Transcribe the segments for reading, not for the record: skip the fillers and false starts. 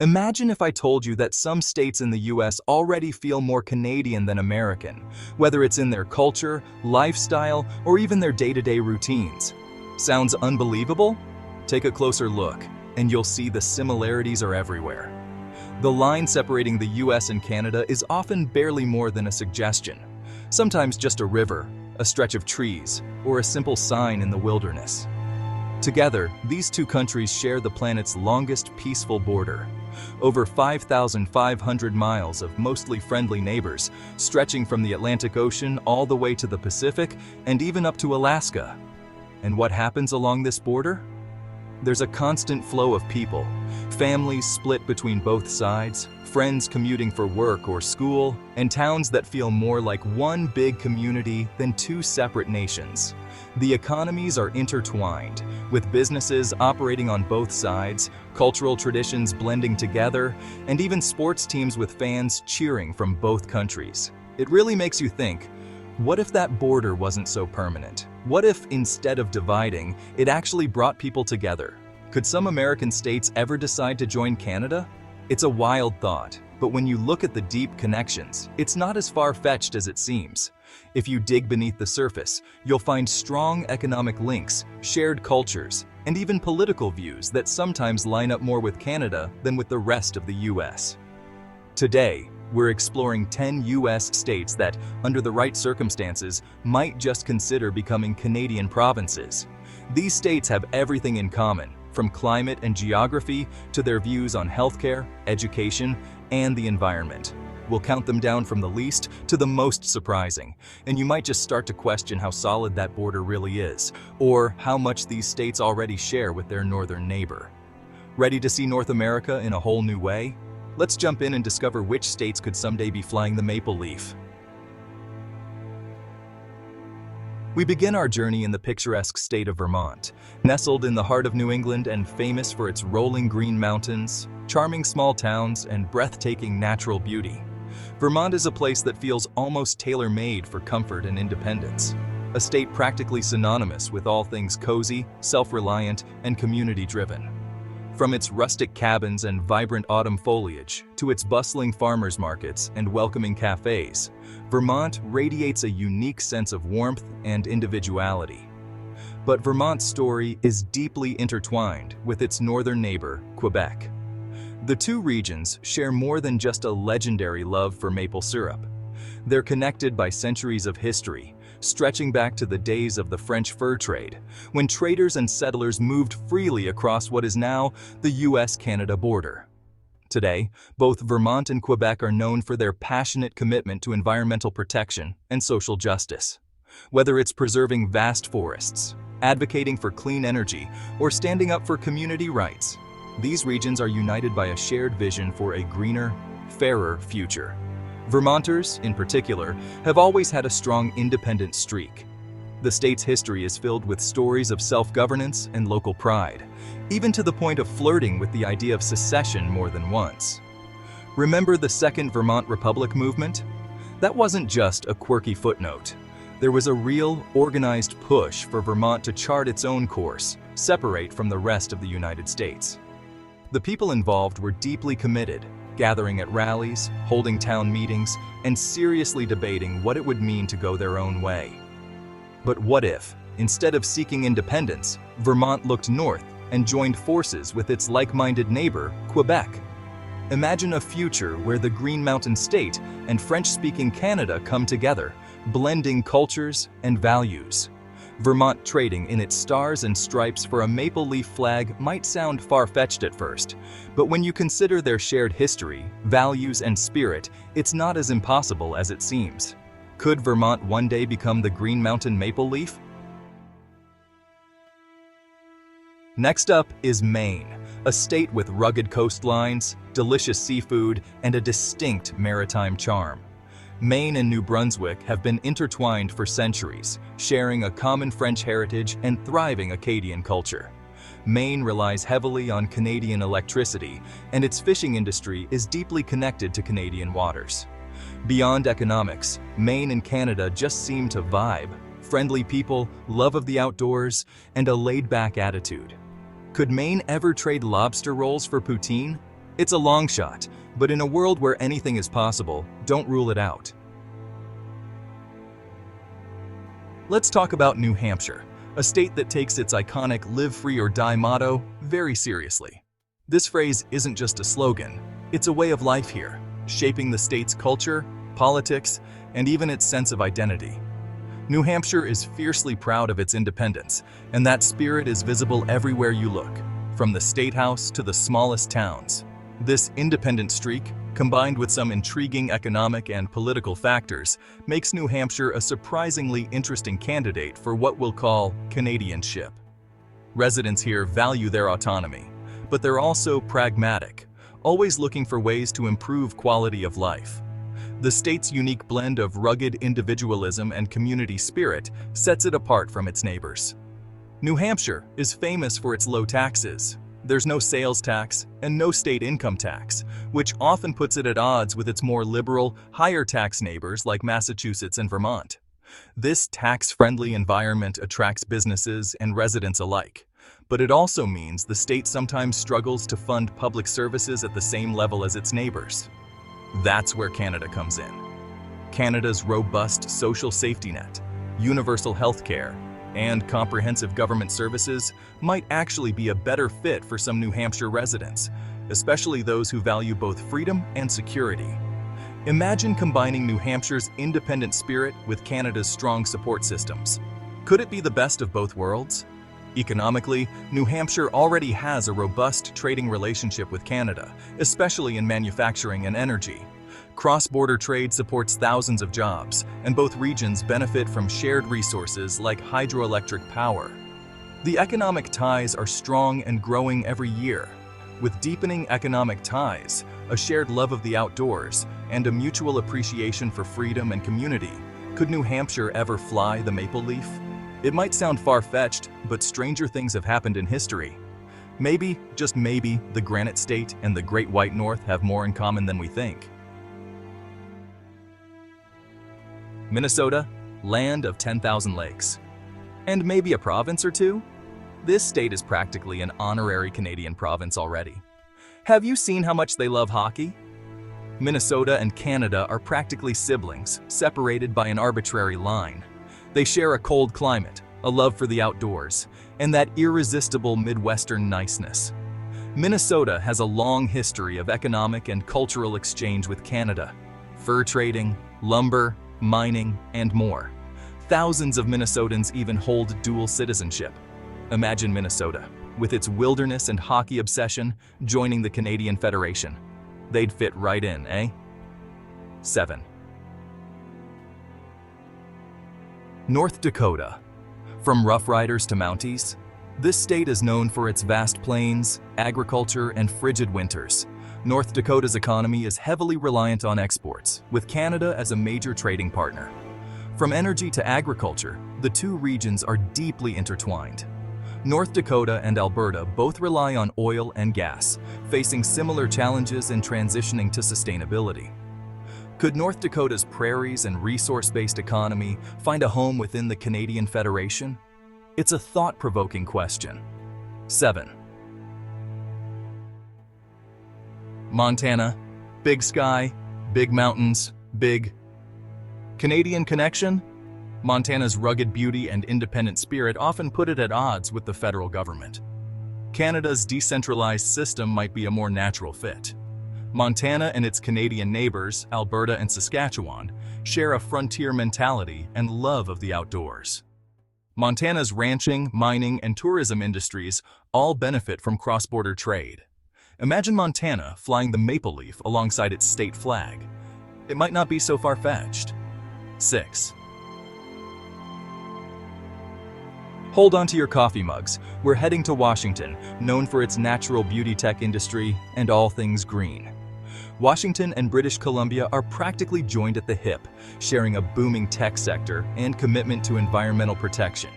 Imagine if I told you that some states in the US already feel more Canadian than American, whether it's in their culture, lifestyle, or even their day-to-day routines. Sounds unbelievable? Take a closer look, and you'll see the similarities are everywhere. The line separating the US and Canada is often barely more than a suggestion, sometimes just a river, a stretch of trees, or a simple sign in the wilderness. Together, these two countries share the planet's longest peaceful border, over 5,500 miles of mostly friendly neighbors, stretching from the Atlantic Ocean all the way to the Pacific and even up to Alaska. And what happens along this border? There's a constant flow of people, families split between both sides, friends commuting for work or school, and towns that feel more like one big community than two separate nations. The economies are intertwined, with businesses operating on both sides, cultural traditions blending together, and even sports teams with fans cheering from both countries. It really makes you think, what if that border wasn't so permanent? What if, instead of dividing, it actually brought people together? Could some American states ever decide to join Canada? It's a wild thought, but when you look at the deep connections, it's not as far-fetched as it seems. If you dig beneath the surface, you'll find strong economic links, shared cultures, and even political views that sometimes line up more with Canada than with the rest of the US. Today, we're exploring 10 US states that, under the right circumstances, might just consider becoming Canadian provinces. These states have everything in common, from climate and geography to their views on healthcare, education, and the environment. We'll count them down from the least to the most surprising, and you might just start to question how solid that border really is, or how much these states already share with their northern neighbor. Ready to see North America in a whole new way? Let's jump in and discover which states could someday be flying the maple leaf. We begin our journey in the picturesque state of Vermont, nestled in the heart of New England and famous for its rolling green mountains, charming small towns, and breathtaking natural beauty. Vermont is a place that feels almost tailor-made for comfort and independence, a state practically synonymous with all things cozy, self-reliant, and community-driven. From its rustic cabins and vibrant autumn foliage to its bustling farmers markets and welcoming cafes, Vermont radiates a unique sense of warmth and individuality. But Vermont's story is deeply intertwined with its northern neighbor, Quebec. The two regions share more than just a legendary love for maple syrup. They're connected by centuries of history, stretching back to the days of the French fur trade, when traders and settlers moved freely across what is now the US-Canada border. Today, both Vermont and Quebec are known for their passionate commitment to environmental protection and social justice. Whether it's preserving vast forests, advocating for clean energy, or standing up for community rights, these regions are united by a shared vision for a greener, fairer future. Vermonters, in particular, have always had a strong independent streak. The state's history is filled with stories of self-governance and local pride, even to the point of flirting with the idea of secession more than once. Remember the Second Vermont Republic movement? That wasn't just a quirky footnote. There was a real, organized push for Vermont to chart its own course, separate from the rest of the United States. The people involved were deeply committed, gathering at rallies, holding town meetings, and seriously debating what it would mean to go their own way. But what if, instead of seeking independence, Vermont looked north and joined forces with its like-minded neighbor, Quebec? Imagine a future where the Green Mountain State and French-speaking Canada come together, blending cultures and values. Vermont trading in its stars and stripes for a maple leaf flag might sound far-fetched at first, but when you consider their shared history, values, and spirit, it's not as impossible as it seems. Could Vermont one day become the Green Mountain Maple Leaf? Next up is Maine, a state with rugged coastlines, delicious seafood, and a distinct maritime charm. Maine and New Brunswick have been intertwined for centuries, sharing a common French heritage and thriving Acadian culture. Maine relies heavily on Canadian electricity, and its fishing industry is deeply connected to Canadian waters. Beyond economics, Maine and Canada just seem to vibe. Friendly people, love of the outdoors, and a laid-back attitude. Could Maine ever trade lobster rolls for poutine? It's a long shot, but in a world where anything is possible, don't rule it out. Let's talk about New Hampshire, a state that takes its iconic "live free or die" motto very seriously. This phrase isn't just a slogan, it's a way of life here, shaping the state's culture, politics, and even its sense of identity. New Hampshire is fiercely proud of its independence, and that spirit is visible everywhere you look, from the state house to the smallest towns. This independent streak, combined with some intriguing economic and political factors, makes New Hampshire a surprisingly interesting candidate for what we'll call Canadianship. Residents here value their autonomy, but they're also pragmatic, always looking for ways to improve quality of life. The state's unique blend of rugged individualism and community spirit sets it apart from its neighbors. New Hampshire is famous for its low taxes. There's no sales tax and no state income tax, which often puts it at odds with its more liberal, higher tax neighbors like Massachusetts and Vermont. This tax-friendly environment attracts businesses and residents alike, but it also means the state sometimes struggles to fund public services at the same level as its neighbors. That's where Canada comes in. Canada's robust social safety net, universal health care, and comprehensive government services might actually be a better fit for some New Hampshire residents, especially those who value both freedom and security. Imagine combining New Hampshire's independent spirit with Canada's strong support systems. Could it be the best of both worlds? Economically, New Hampshire already has a robust trading relationship with Canada, especially in manufacturing and energy. Cross-border trade supports thousands of jobs, and both regions benefit from shared resources like hydroelectric power. The economic ties are strong and growing every year. With deepening economic ties, a shared love of the outdoors, and a mutual appreciation for freedom and community, could New Hampshire ever fly the maple leaf? It might sound far-fetched, but stranger things have happened in history. Maybe, just maybe, the Granite State and the Great White North have more in common than we think. Minnesota, land of 10,000 lakes. And maybe a province or two? This state is practically an honorary Canadian province already. Have you seen how much they love hockey? Minnesota and Canada are practically siblings, separated by an arbitrary line. They share a cold climate, a love for the outdoors, and that irresistible Midwestern niceness. Minnesota has a long history of economic and cultural exchange with Canada. Fur trading, lumber, mining, and more. Thousands of Minnesotans even hold dual citizenship. Imagine Minnesota, with its wilderness and hockey obsession, joining the Canadian Federation. They'd fit right in, eh? 7. North Dakota. From Rough Riders to Mounties, this state is known for its vast plains, agriculture, and frigid winters. North Dakota's economy is heavily reliant on exports, with Canada as a major trading partner. From energy to agriculture, the two regions are deeply intertwined. North Dakota and Alberta both rely on oil and gas, facing similar challenges in transitioning to sustainability. Could North Dakota's prairies and resource-based economy find a home within the Canadian Federation? It's a thought-provoking question. 7. Montana. Big sky, big mountains, big Canadian connection? Montana's rugged beauty and independent spirit often put it at odds with the federal government. Canada's decentralized system might be a more natural fit. Montana and its Canadian neighbors, Alberta and Saskatchewan, share a frontier mentality and love of the outdoors. Montana's ranching, mining, and tourism industries all benefit from cross-border trade. Imagine Montana flying the maple leaf alongside its state flag. It might not be so far-fetched. 6. Hold on to your coffee mugs. We're heading to Washington, known for its natural beauty tech industry and all things green. Washington and British Columbia are practically joined at the hip, sharing a booming tech sector and commitment to environmental protection.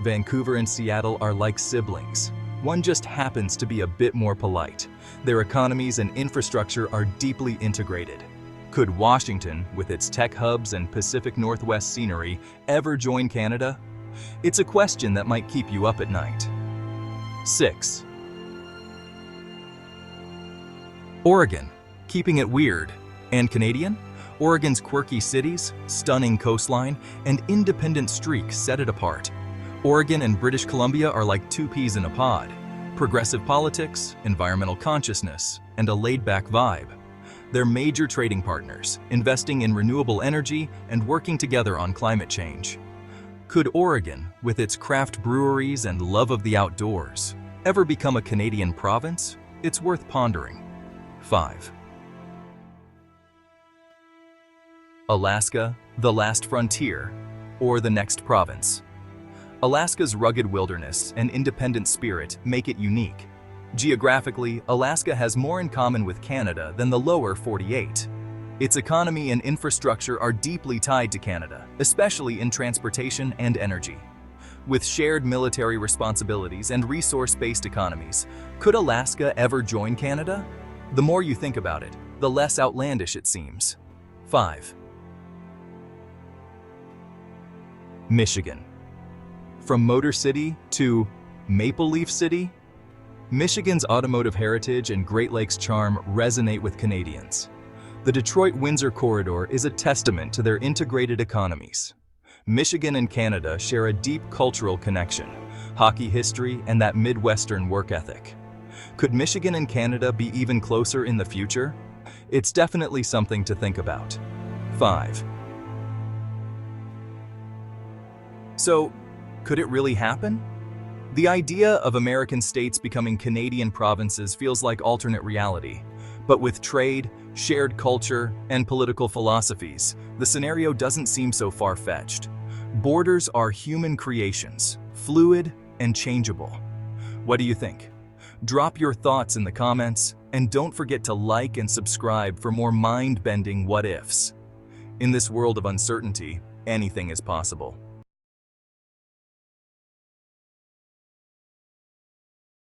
Vancouver and Seattle are like siblings. One just happens to be a bit more polite. Their economies and infrastructure are deeply integrated. Could Washington, with its tech hubs and Pacific Northwest scenery, ever join Canada? It's a question that might keep you up at night. 6. Oregon, keeping it weird. And Canadian? Oregon's quirky cities, stunning coastline, and independent streak set it apart. Oregon and British Columbia are like two peas in a pod. Progressive politics, environmental consciousness, and a laid-back vibe. They're major trading partners, investing in renewable energy and working together on climate change. Could Oregon, with its craft breweries and love of the outdoors, ever become a Canadian province? It's worth pondering. 5. Alaska, the last frontier, or the next province. Alaska's rugged wilderness and independent spirit make it unique. Geographically, Alaska has more in common with Canada than the lower 48. Its economy and infrastructure are deeply tied to Canada, especially in transportation and energy. With shared military responsibilities and resource-based economies, could Alaska ever join Canada? The more you think about it, the less outlandish it seems. 5. Michigan. From Motor City to Maple Leaf City, Michigan's automotive heritage and Great Lakes charm resonate with Canadians. The Detroit-Windsor corridor is a testament to their integrated economies. Michigan and Canada share a deep cultural connection, hockey history, and that Midwestern work ethic. Could Michigan and Canada be even closer in the future? It's definitely something to think about. 5. So, could it really happen? The idea of American states becoming Canadian provinces feels like alternate reality. But with trade, shared culture, and political philosophies, the scenario doesn't seem so far-fetched. Borders are human creations, fluid and changeable. What do you think? Drop your thoughts in the comments, and don't forget to like and subscribe for more mind-bending what-ifs. In this world of uncertainty, anything is possible.